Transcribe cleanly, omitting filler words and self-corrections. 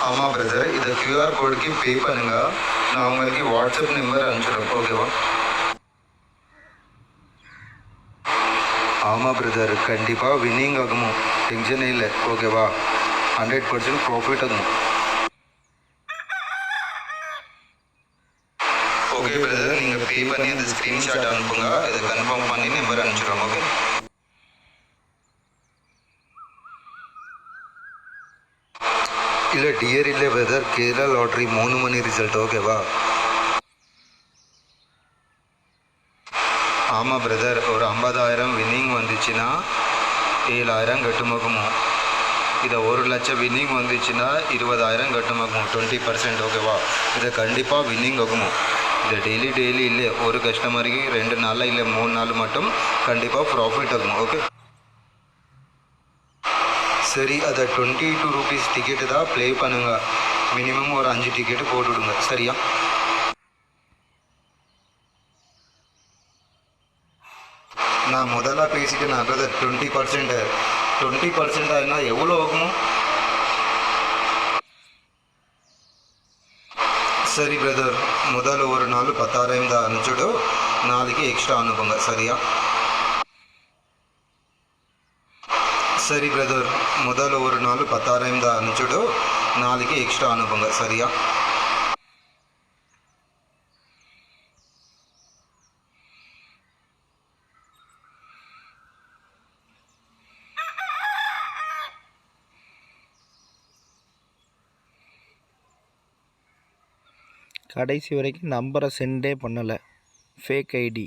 ஆமாம் பிரதர், இதை கியூஆர் கோடுக்கு பே பண்ணுங்க. நான் உங்களுக்கு வாட்ஸ்அப் நம்பர் அனுப்பிச்சிடுறேன், ஓகேவா? ஆமாம் பிரதர், கண்டிப்பாக வின்னிங் ஆகுமோ, டென்ஷனே இல்லை, ஓகேவா? 100% ப்ராஃபிட் ஆகும். ஓகே பிரதர், நீங்கள் பே பண்ணி அந்த ஸ்க்ரீன்ஷாட் அனுப்புங்க. இதை கன்ஃபார்ம் பண்ணி நம்பர் அனுப்பிச்சிடுறோம், ஓகே? இல்லை டியர் இல்லை பிரதர், கேரளா லாட்ரி 3 மணி ரிசல்ட், ஓகேவா? ஆமாம் பிரதர், ஒரு 50,000 வின்னிங் வந்துச்சுன்னா 7,000 கட்டுமாகுமோ. இதை 1 லட்சம் வின்னிங் வந்துச்சுன்னா 20,000 கட்டுமாகுமோ, 20%, ஓகேவா? இதை கண்டிப்பாக வின்னிங் ஆகுமோ. இதை டெய்லி இல்லை, ஒரு கஸ்டமருக்கு 2 நாளில் இல்லை 3 நாள் மட்டும் கண்டிப்பாக ப்ராஃபிட் ஆகும், ஓகே? சரி, அதை 22 ரூபீஸ் டிக்கெட்டு தான் ப்ளே பண்ணுங்க. மினிமம் ஒரு 5 டிக்கெட்டு போட்டுவிடுங்க, சரியா? நான் முதல்ல பேசிட்டேன் பிரதர், 20% ஆகினா எவ்வளோ ஆகுமோ? சரி பிரதர், முதல்ல ஒரு நாள் 10,000 தான் அனுப்பிச்சுடு, நாளைக்கு எக்ஸ்ட்ரா அனுப்புங்க, சரியா? சரி பிரதர், முதல்ல ஒரு நாள் 10,000 தான் அனுப்பிச்சுடு, நாளைக்கு எக்ஸ்ட்ரா அனுப்புங்க, சரியா? கடைசி வரைக்கும் நம்பரை சென்டே பண்ணலை, ஃபேக் ஐடி.